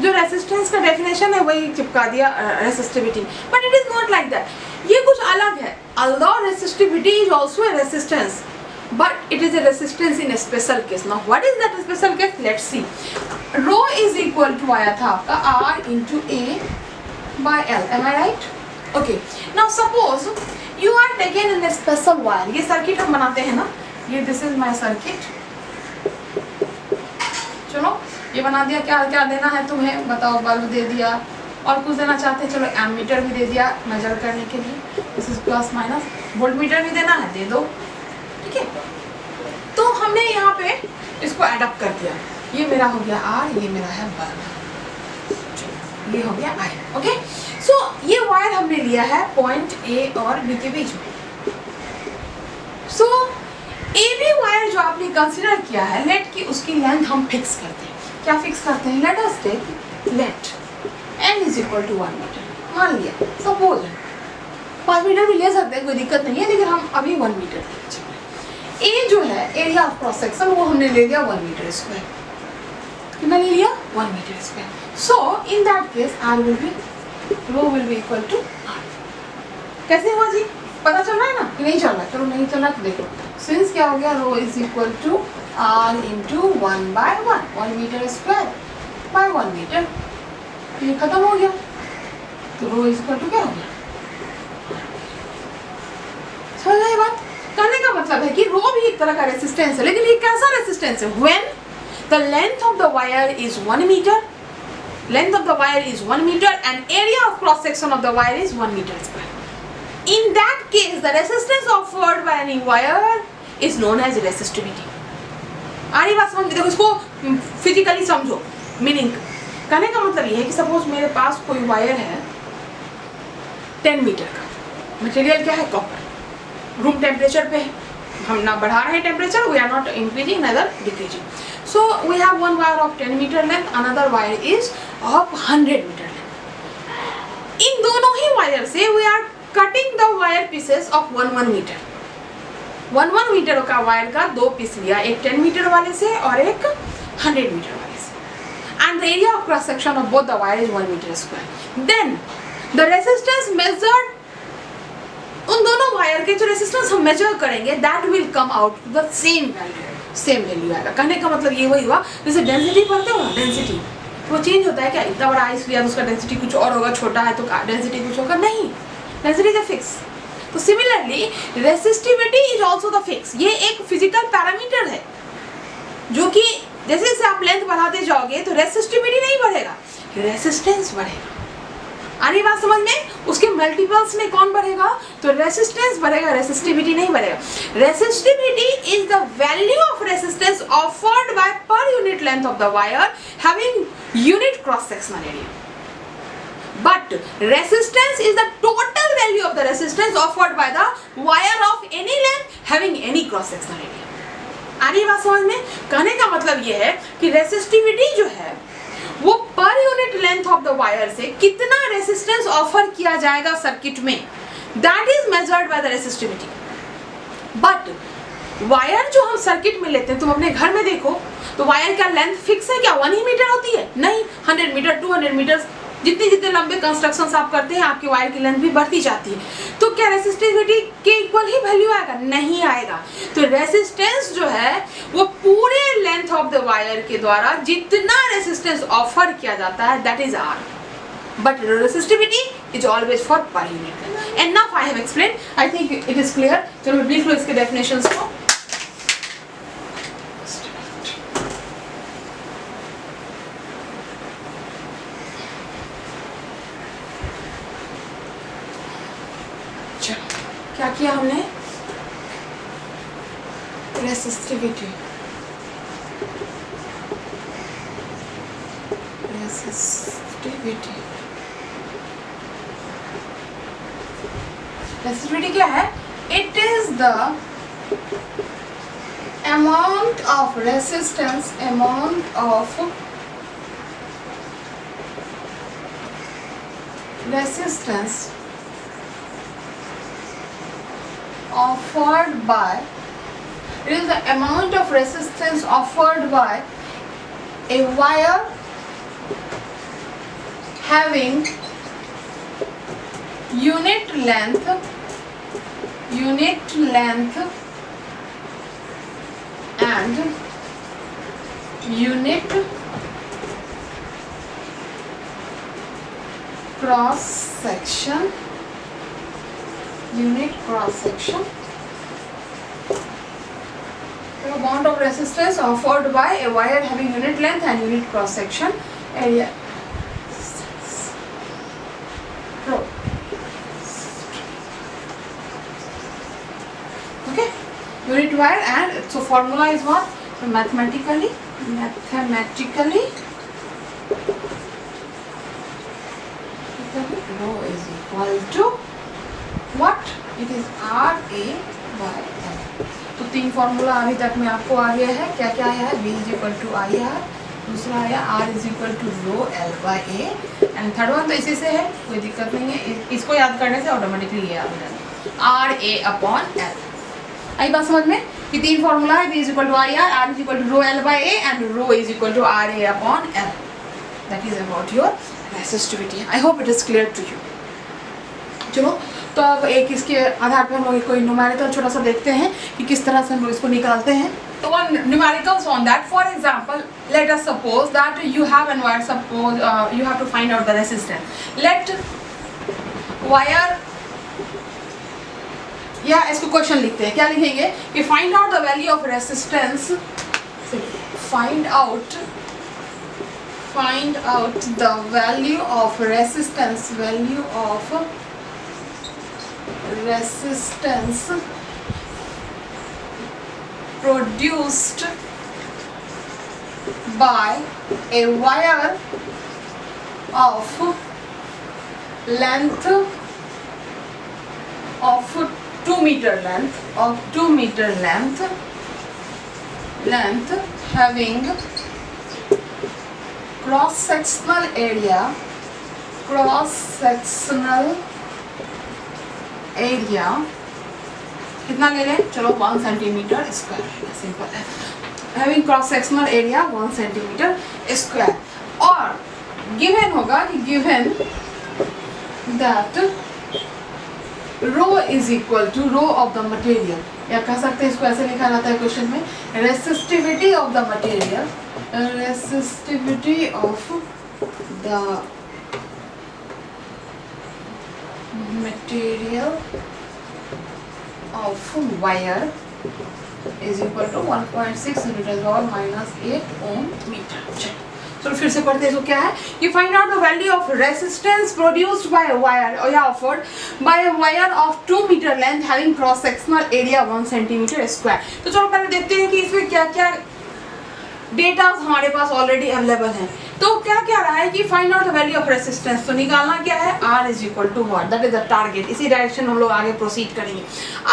जो रेसिस्टेंस का डेफिनेशन है वही चिपका दिया resistivity, but it is not like that. ये कुछ अलग है. although resistivity is also a resistance, but it is a resistance in a special case. Now what is that special case? Let's see. Rho is equal to आया था आपका R into A by L. Am I right? Okay. Now suppose you are taken in a special wire. ये circuit हम बनाते हैं ना, ये this is my circuit. चलो ये बना दिया. क्या क्या देना है तुम्हें बताओ. बल्ब दे दिया और कुछ देना चाहते हैं, चलो एमीटर भी दे दिया मेजर करने के लिए. This is plus minus. Voltmeter भी देना है, दे दो. ठीक है, तो हमने यहाँ पे इसको एडअप कर दिया. ये मेरा हो गया R, ये मेरा है बल्ब, ये हो गया I. ओके, सो ये वायर हमने लिया है पॉइंट A और B के बीच में. सो AB वायर जो आपने कंसिडर किया है, लेट की उसकी लेंथ हम फिक्स करते हैं. क्या फिक्स करते हैं? Let us take let n is equal to 1 metre. मान लिया, सपोज 5 मीटर भी ले सकते हैं, कोई दिक्कत नहीं है, लेकिन हम अभी 1 मीटर ले चुके. ए जो है एरिया ऑफ क्रॉस सेक्शन, वो हमने ले लिया 1 मीटर स्क्वायर. कितना ले लिया? 1 metre square. So in that case R will be, rho will be equal to R. कैसे हुआ जी? पता चल रहा है ना कि नहीं चल रहा? चलो नहीं चल रहा तो देखो. सिंस क्या हो गया, rho is equal to R into 1 by 1, 1 metre square by 1 metre. ये खत्म हो गया, तो रो इज इक्वल टू क्या हो गया? समझ आई बात? कहने का मतलब है कि रो भी एक तरह का रेसिस्टेंस है, लेकिन ये कैसा रेसिस्टेंस है? When the length of the wire is 1 metre, length of the wire is 1 metre and area of cross section of the wire is 1 metre square. In that case the resistance offered by any wire is known as resistivity. आ रही बात समझ? देखो इसको physically समझो meaning. कहने का मतलब ये है कि सपोज मेरे पास कोई वायर है 10 मीटर का. मटेरियल क्या है? कॉपर. रूम टेम्परेचर पे है, हम ना बढ़ा रहे हैं temperature, we are not increasing neither decreasing. So we have one wire of 10 metre length, another wire is of 100 metre length. इन दोनों ही वायर से we are cutting the wire pieces of 1 metre. 1 metre का wire का 2 piece लिया, एक 10 metre वाले से और एक 100 मीटर वाले से. And the area of cross section of both the wire is 1 meter square. Then the resistance measured, उन दोनों वायर के जो रेसिस्टेंस हम मेजर करेंगे that will come out to the same value. Same value आएगा. कहने का मतलब ये वही हुआ जैसे डेंसिटी पढ़ते हो ना, डेंसिटी वो चेंज होता है क्या? इतना बड़ा आइस लिया तो उसका डेंसिटी कुछ और होगा, छोटा है तो डेंसिटी कुछ होगा? नहीं, डेंसिटी इज फिक्स. तो similarly resistivity is also the fix. ये एक फिजिकल पैरामीटर है जो कि जैसे जैसे आप लेंथ बढ़ाते जाओगे तो रेसिस्टिविटी नहीं बढ़ेगा, रेसिस्टेंस बढ़ेगा. आ रही बात समझ में? उसके मल्टीपल्स में कौन बढ़ेगा? तो रेसिस्टेंस बढ़ेगा, रेसिस्टिविटी नहीं बढ़ेगा. Resistivity is the value of resistance offered bye per unit length of the wire having unit cross sectional area. But resistance is the total value of the resistance offered by the wire of any length having any cross sectional area. आ रही बात समझ में? कहने का मतलब ये है कि रेसिस्टिविटी जो है वो per unit length of the wire से कितना रेसिस्टेंस ऑफर किया जाएगा सर्किट में, that is measured by the resistivity. But wire जो हम सर्किट में लेते हैं, तुम अपने घर में देखो तो वायर का लेंथ फिक्स है क्या? 1 ही मीटर होती है? नहीं, 100 मीटर, 200 मीटर, जितने जितने लंबे कंस्ट्रक्शंस आप करते हैं आपके वायर की लेंथ भी बढ़ती जाती है। तो क्या रेसिस्टिविटी के इक्वल ही वैल्यू आएगा? नहीं आएगा। तो रेसिस्टेंस जो है वो पूरे लेंथ ऑफ द वायर के द्वारा जितना रेसिस्टेंस ऑफर किया जाता है that is R, but resistivity is always for per unit. And now I have explained, I think it is clear. चलो मैं लिख लो इसके definitions को। चलो क्या किया हमने? Resistivity क्या है? It is the amount of resistance offered by, it is the amount of resistance offered by a wire having unit length and unit cross section, the amount of resistance offered by a wire having unit length and unit cross section area. Okay, unit wire, and so formula is what? So mathematically rho is equal to what? It is RA by L. तो तीन formula अभी तक में आपको आ गया है। क्या क्या आया है? V is equal to IR, दूसरा आया R is equal to rho L by A, and third one तो इसी से है, कोई दिक्कत नहीं है, इसको याद करने से ऑटोमेटिकली ये आ जाएगा RA upon L। आई बात समझ में कि तीन फॉर्मूला है, V is equal to IR, R is equal to rho L by A and rho is equal to RA upon L. That is about your resistivity. I hope it is clear to you. चलो तो अब एक इसके आधार पर हम लोग कोई numerical छोटा सा देखते हैं कि किस तरह से हम लोग इसको निकालते हैं। तो one numericals on that, for example let us suppose that you have an wire, suppose you have to find out the resistance. Let wire, या इसको क्वेश्चन लिखते हैं, क्या लिखेंगे कि find out the value of resistance, find out the value of resistance produced by a wire of length of 2 meter length having cross sectional area कितना ले लें? चलो 1 सेंटीमीटर स्क्वायर, सिंपल है। Having cross sectional area 1 centimetre square, और given होगा कि given that rho is equal to rho of the material, या कह सकते हैं इसको ऐसे लिखा जाता है क्वेश्चन में, resistivity of the material of wire is equal to 1.6 × 10⁻⁸ ohm meter। चलो फिर से पढ़ते हैं। तो क्या है कि find out the value of resistance produced by a wire, और या offered by a wire of 2 metre length having cross sectional area 1 centimetre square. तो चलो पहले देखते हैं कि इसमें क्या क्या डेटा हमारे पास ऑलरेडी अवेलेबल है। तो क्या क्या रहा है कि find out the value of resistance, तो निकालना क्या है? R is equal to what? That is the target. इसी डायरेक्शन हम लोग आगे प्रोसीड करेंगे।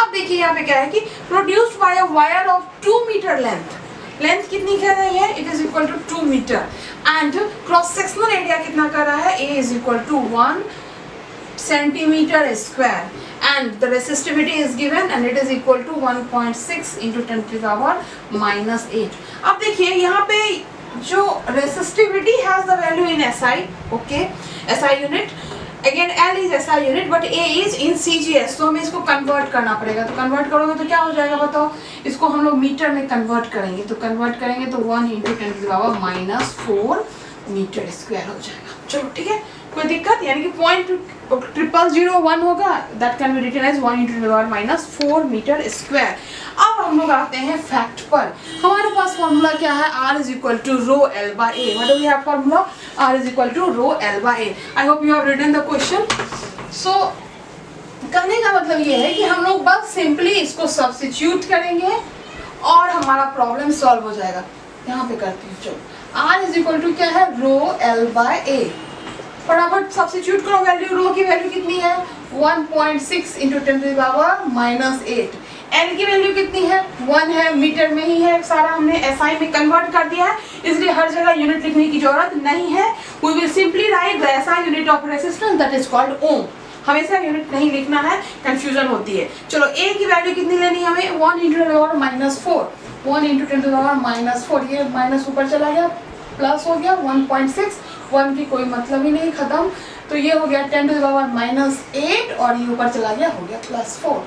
अब देखिए यहाँ पे क्या है कि produced by a wire of 2 metre length कितनी कह रही है? It is equal to 2 metre, and cross sectional area कितना कर रहा है? A is equal to 1 centimetre square, and the resistivity is given and it is equal to 1.6 × 10⁻⁸ अब देखिए यहाँ पे जो resistivity has the value in SI, okay, SI unit. Again L is SI unit but A is in CGS, तो हमें इसको convert करना पड़ेगा. तो कन्वर्ट करोगे तो क्या हो जाएगा बताओ? इसको हम लोग मीटर में कन्वर्ट करेंगे. तो कन्वर्ट करेंगे तो 1 × 10⁻⁴ मीटर स्क्वायर हो जाएगा. चलो ठीक है, कोई दिक्कत? यानी कि 0.0001 होगा. That can be written as 1 × 10⁻⁴ metre square. अब हम लोग आते हैं फैक्ट पर. हमारे पास फॉर्मूला क्या है? R is equal to rho L by A. What do we have formula? R is equal to rho L by A. I hope you have written the question. So कहने का मतलब ये है कि हम लोग बस सिंपली इसको सब्स्टिट्यूट करेंगे और हमारा प्रॉब्लम सॉल्व हो जाएगा. यहाँ पे करती हूँ. चलो R is equal to क्या है? rho L by A. फटाफट सब्स्टिट्यूट करो. वैल्यू रो की वैल्यू कितनी है? 1.6 × 10⁻⁸. L की वैल्यू कितनी है? 1 है. मीटर में ही है सारा, हमने SI में कन्वर्ट कर दिया है, इसलिए हर जगह यूनिट लिखने की जरूरत नहीं है. We will simply write the SI unit of resistance that is called ohm. हमेशा यूनिट नहीं लिखना है, कंफ्यूजन होती है. चलो A की वैल्यू कितनी लेनी है हमें? 1 × 10⁻⁴. 1 × 10⁻⁴. ये माइनस ऊपर चला गया, प्लस हो गया 1.6. 1 की कोई मतलब ही नहीं, खत्म. तो ये हो गया 10⁻⁸ और ये ऊपर चला गया, हो गया +4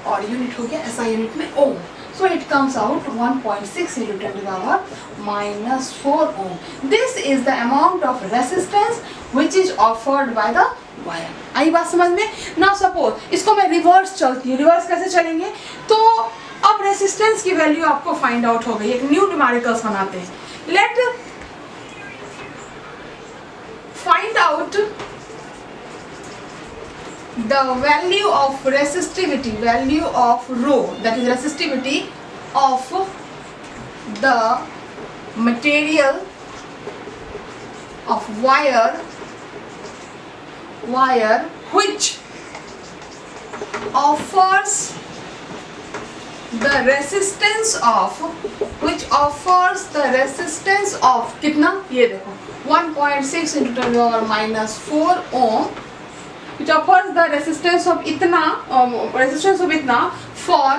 और यूनिट हो गया SI यूनिट में ओम. So it comes out 1.6 × 10⁻⁴ ohm. This is the amount of resistance which is offered by the wire. आई बात समझ में? Now suppose इसको मैं रिवर्स चलती हूँ. रिवर्स कैसे चलेंगे? तो अब रेसिस्टेंस की वैल्यू आपको फाइंड आउट हो गई. एक न्यू न्यूमेरिकल्स बनाते हैं. Let find out the value of resistivity, value of rho, that is resistivity of the material of wire which offers the resistance of कितना? ये देखो 1.6 × 10⁻⁴ ohm, which offers the resistance of इतना for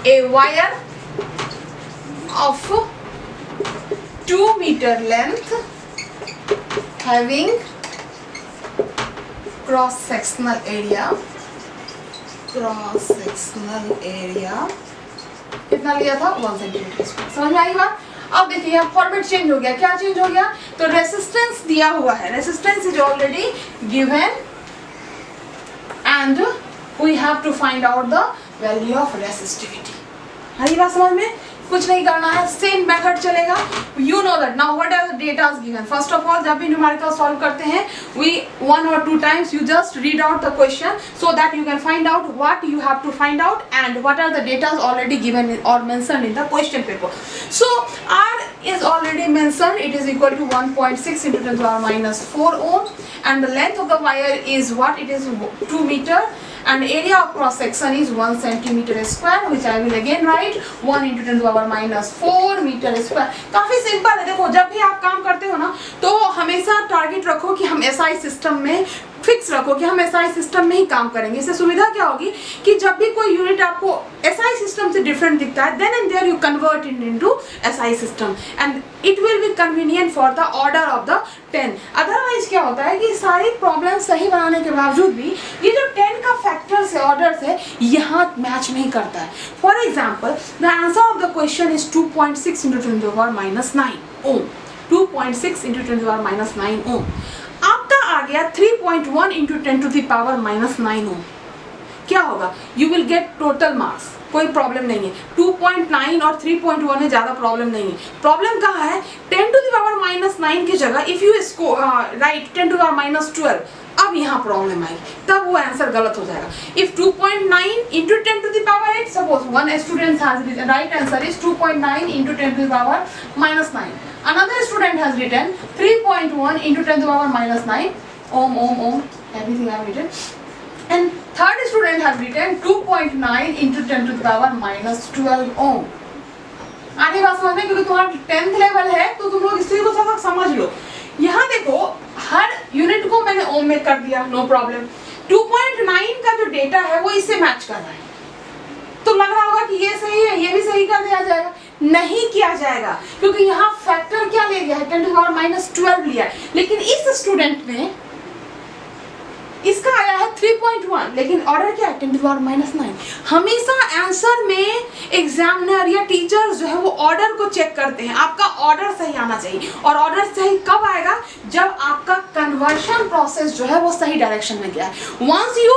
a wire of 2 meter length having cross sectional area कितना लिया था? 1 centimetre square. समझ में आई बात? अब देखिए यहाँ फॉर्मेट चेंज हो गया. क्या चेंज हो गया? तो रेसिस्टेंस दिया हुआ है, resistance is already given and we have to find out the value of resistivity. हरी बात समझ में? कुछ नहीं करना है, सेम मेथड चलेगा. You know that. Now what are the datas given? First of all जब भी न्यूमेरिकल सॉल्व करते हैं we 1 or 2 times you just read out the question so that you can find out what you have to find out and what are the datas already given or mentioned in the question paper. So R is already mentioned. It is equal to 1.6 × 10⁻⁴ ohm and the length of the wire is what? It is 2 meter and area of cross section is 1 centimeter square, which I will again write 1 × 10⁻⁴ metre square. काफी simple है. देखो जब भी आप काम करते हो ना तो हमेशा टारगेट रखो कि हम SI सिस्टम में फिक्स रखो कि हम SI सिस्टम में ही काम करेंगे. इससे सुविधा क्या होगी कि जब भी कोई यूनिट आपको SI सिस्टम से डिफरेंट दिखता है then and there you convert it into SI system and it will be convenient for the order of the 10. Otherwise क्या होता है कि सारी प्रॉब्लम सही बनाने के बावजूद भी ये जो 10 का फैक्टर्स है, ऑर्डर्स है, यहाँ मैच नहीं करता है. For example the answer of the question is 2.6 × 10⁻⁹ ohm. 2.6 × 10⁻⁹ ohm. आपका आ गया 3.1 × 10⁻⁹ ohm. क्या होगा? You will get total marks. कोई प्रॉब्लम नहीं है. 2.9 और 3.1 है, ज्यादा प्रॉब्लम नहीं है. प्रॉब्लम कहाँ है? 10⁻⁹ की जगह इफ यू राइट 10⁻⁻12, अब यहाँ प्रॉब्लम आएगी, तब वो आंसर गलत हो जाएगा. If 2.9 × 10⁸, suppose one student has written, right answer is 2.9 × 10⁻⁹. Another student has written 3.1 × 10⁻⁹ ohm, everything I have written. And third student has written 2.9 × 10⁻⁻12 ohm. आगे बात समझ में, क्योंकि तुम्हारा 10th लेवल है तो तुम लोग इस चीज को थोड़ा समझ लो. यहाँ देखो हर यूनिट को मैंने ओम में कर दिया, नो प्रॉब्लम. 2.9 का जो डेटा है वो इससे मैच कर रहा है, तो लग रहा होगा कि ये सही है, ये भी सही कर दिया जाएगा. नहीं किया जाएगा, क्योंकि यहाँ फैक्टर क्या ले लिया है, 10⁻12 लिया है। लेकिन इस स्टूडेंट ने इसका आया है 3.1, लेकिन ऑर्डर क्या है 10⁻9। हमेशा आंसर में एग्जामिनर या टीचर्स जो है वो ऑर्डर को चेक करते हैं, आपका ऑर्डर सही आना चाहिए। और ऑर्डर सही कब आएगा, जब आपका कन्वर्शन प्रोसेस जो है वो सही डायरेक्शन में गया है। Once you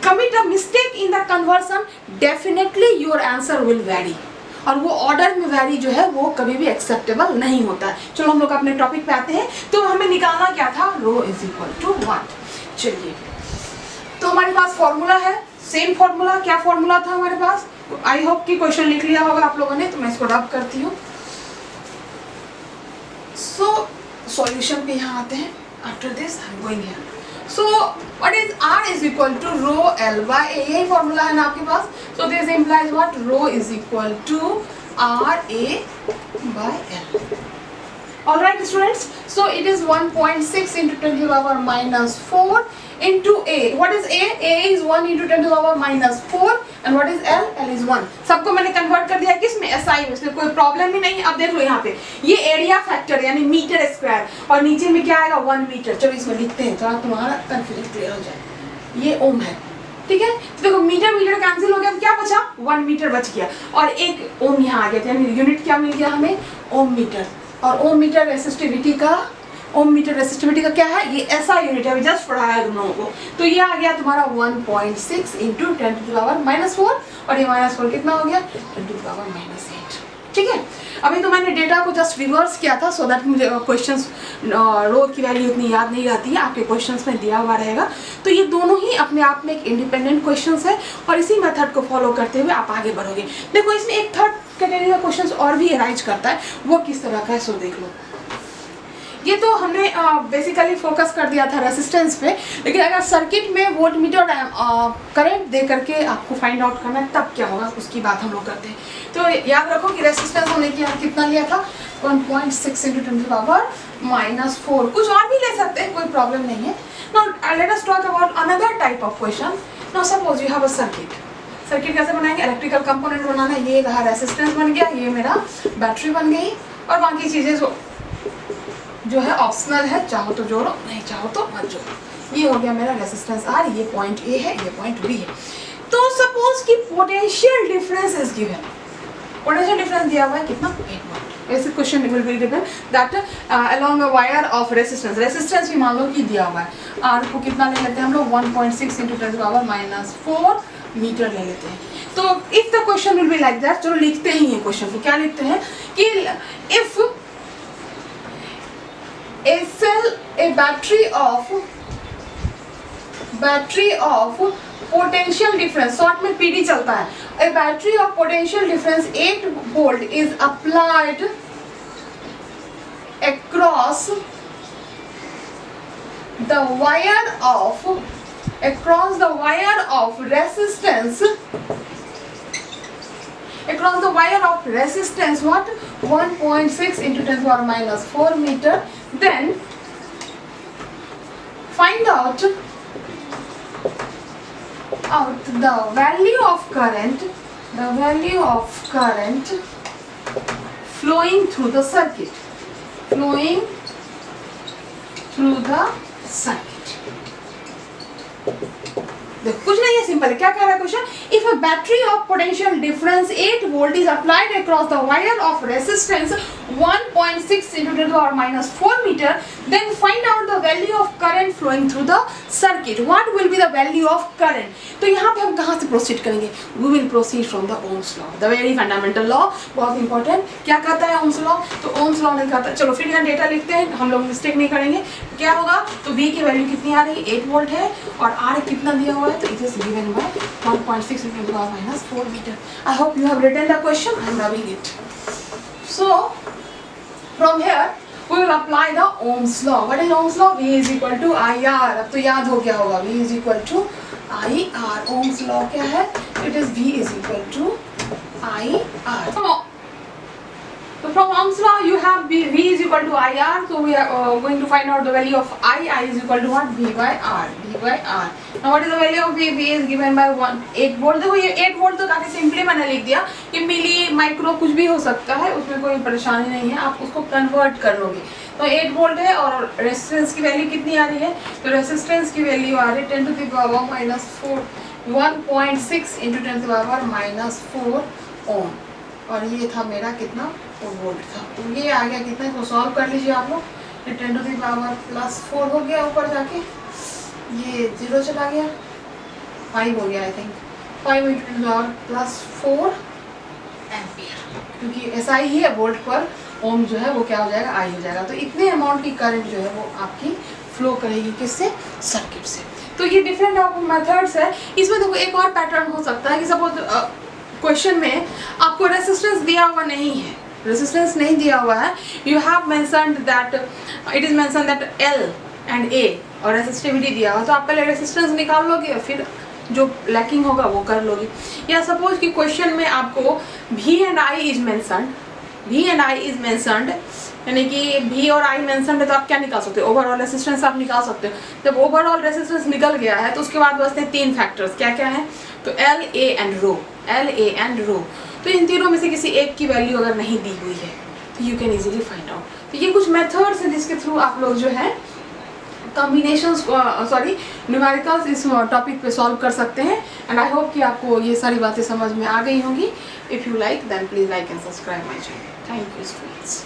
commit a mistake in the conversion, definitely your answer will vary, और वो ऑर्डर में वैरी जो है वो कभी भी एक्सेप्टेबल नहीं होता है। चलो हम लोग अपने टॉपिक पे आते हैं। तो हमें निकालना क्या था, रो इज इक्वल टू 1। चलिए, तो हमारे पास फॉर्मूला है, सेम फॉर्मूला। क्या फॉर्मूला था हमारे पास, आई होप कि क्वेश्चन लिख लिया होगा आप लोगों ने, तो मैं इसको रब करती हूँ। सो सॉल्यूशन पे यहाँ आते हैं। After this I am going here. So what is R is equal to rho L by A, यही फॉर्मूला है ना आपके पास। So this implies what, rho is equal to R A by L. Alright students, so it is 1.6 into 10 to the power minus 4 into A. What is A? A is 1 into 10 to the power minus 4 and what is L? L is 1. सबको मैंने convert कर दिया किसमें, SI में, इसलिए कोई problem ही नहीं है। अब देख लो यहाँ पे ये एरिया फैक्टर यानी मीटर स्क्वायर, और नीचे में क्या आएगा 1 मीटर। चलो इसमें लिखते हैं थोड़ा तुम्हारा कंफ्यूजन क्लियर हो जाए। ये ओम है, ठीक है। तो देखो मीटर मीटर कैंसिल हो गया, अब क्या बचा, 1 मीटर बच गया, और एक ओम यहाँ आ गया था, यानी यूनिट क्या मिल गया हमें, ओम मीटर। और ओम मीटर रेसिस्टिविटी का, ओम मीटर रेसिस्टिविटी का क्या है, ये ऐसा यूनिट है, अभी जस्ट पढ़ाया है तुम लोगों को। तो ये आ गया तुम्हारा 1.6 इंटू 10 टू द पावर -4, और ये -4 कितना हो गया, 10 टू द पावर -8, ठीक है। अभी तो मैंने डेटा को जस्ट रिवर्स किया था, सो दैट मुझे क्वेश्चंस रो की वैल्यू इतनी याद नहीं रहती है, आपके क्वेश्चंस में दिया हुआ रहेगा। तो ये दोनों ही अपने आप में एक इंडिपेंडेंट क्वेश्चंस है, और इसी मेथड को फॉलो करते हुए आप आगे बढ़ोगे। देखो इसमें एक थर्ड कैटेगरी का क्वेश्चंस और भी अराइज करता है, वो किस तरह का है सो देख लो। ये तो हमने बेसिकली फोकस कर दिया था रेसिस्टेंस पे, लेकिन अगर सर्किट में वोल्ट मीटर करंट दे करके आपको फाइंड आउट करना है तब क्या होगा, उसकी बात हम लोग करते हैं। तो याद रखो कि रेसिस्टेंस हमने कितना लिया था, 1.6 इंटू 10 टू द पावर -4। कुछ और भी ले सकते हैं, कोई प्रॉब्लम नहीं है। Now let us talk about another type of question. Now suppose you have a circuit. Circuit कैसे बनाएंगे, इलेक्ट्रिकल कंपोनेंट बनाना है। ये रहा रेसिस्टेंस बन गया, ये मेरा बैटरी बन गई, और बाकी चीज़ें जो है ऑप्शनल है, चाहो तो जोड़ो, नहीं चाहो तो मत जोड़ो। ये हो गया मेरा रेसिस्टेंस R, ये पॉइंट A है, ये पॉइंट B है। तो सपोज कि potential difference is given, potential difference दिया हुआ है कितना, 8 वोल्ट। ऐसे question will be given that along a wire of resistance, resistance भी मान लो कि दिया हुआ है। R को कितना ले लेते हैं हम लोग, 1.6 into 10 to the power -4 metre ले लेते हैं। तो if the question will be like that, चलो लिखते ही हैं क्वेश्चन को। क्या लिखते हैं कि if a battery of potential difference, short में PD चलता है, a battery of potential difference 8 volt is applied across the wire of resistance, what, 1.6 into 10 to the power -4 meter. Then find out the value of current flowing through the circuit, देखो कुछ नहीं है, simple है। क्या कह रहा है question, if a battery of potential difference 8 volt is applied across the wire of resistance 1.6 into 10 to the power -4 meter, then find out the value of current flowing through the circuit. What will be the value of current? तो यहाँ पे हम कहाँ से proceed करेंगे, we will proceed from the Ohm's law, the very fundamental law, बहुत important. क्या कहता है Ohm's law, तो Ohm's law नहीं कहता। चलो फिर यहाँ डेटा लिखते हैं, हम लोग मिस्टेक नहीं करेंगे। क्या होगा, तो V की वैल्यू कितनी आ रही है, 8 वोल्ट है, और R कितना दिया हुआ है, तो it is given by 1.6 into 10 to the power -4 meter. I hope you have written the question. I am rubbing it. So from here we will apply the Ohm's law. What is Ohm's law? V is equal to IR. अब तो याद हो गया होगा, V is equal to IR. Ohm's law क्या है, it is V is equal to IR. तो from Ohm's law you have V is equal to IR, so we are going to find out the value of I is equal to what? V by R, V by R. Now what is the value of V? V is given by 8 volt. देखो ये 8 volt तो काफ़ी simply मैंने लिख दिया, ये मिली micro कुछ भी हो सकता है, उसमें कोई परेशानी नहीं है, आप उसको कन्वर्ट कर लोगे। तो 8 वोल्ट है और रेजिस्टेंस की वैल्यू कितनी आ रही है? तो रेजिस्टेंस की वैल्यू आ रही है 10 to the power -4 1.6 into 10 to the power -4 ओम, और ये था मेरा कितना? 4 वोल्ट था। तो ये आ गया कितना? इसको सॉल्व कर लीजिए आप लोग। 10 to the power +4 हो गया, ऊपर जाके ये 0 चला गया, 5 हो गया I think, 5 into 10 to the power +4 ampere, क्योंकि ऐसा ही है वोल्ट पर ओम जो है वो क्या हो जाएगा? आई हो जाएगा। तो इतने अमाउंट की करंट जो है वो आपकी फ्लो करेगी किससे? सर्किट से। तो ये डिफरेंट ऑफ मेथड्स है। इसमें देखो एक और पैटर्न हो सकता है कि सपोज क्वेश्चन में आपको रेजिस्टेंस दिया हुआ नहीं है, रेजिस्टेंस नहीं दिया हुआ है, you have mentioned that it is mentioned that L and A और रेजिस्टिविटी दिया हुआ, तो आप पहले रेजिस्टेंस निकाल लोगे, फिर जो लैकिंग होगा वो कर लोगे। या सपोज कि क्वेश्चन में आपको V and I is mentioned, V and I is mentioned, यानी कि V और I मेंशन्ड है, तो आप क्या निकाल सकते हो? ओवरऑल रेजिस्टेंस आप निकाल सकते हो। जब ओवरऑल रेजिस्टेंस निकल गया है तो उसके बाद बचते हैं 3 फैक्टर्स, क्या क्या है? तो L, A and rho, L, A and rho. तो इन तीनों में से किसी एक की वैल्यू अगर नहीं दी हुई है तो you can easily find out. तो ये कुछ मेथड्स हैं जिसके थ्रू आप लोग जो है कॉम्बिनेशंस न्यूमेरिकल्स इस टॉपिक पे सॉल्व कर सकते हैं। एंड आई होप कि आपको ये सारी बातें समझ में आ गई होंगी। If you like then please like and subscribe my channel. Thank you students.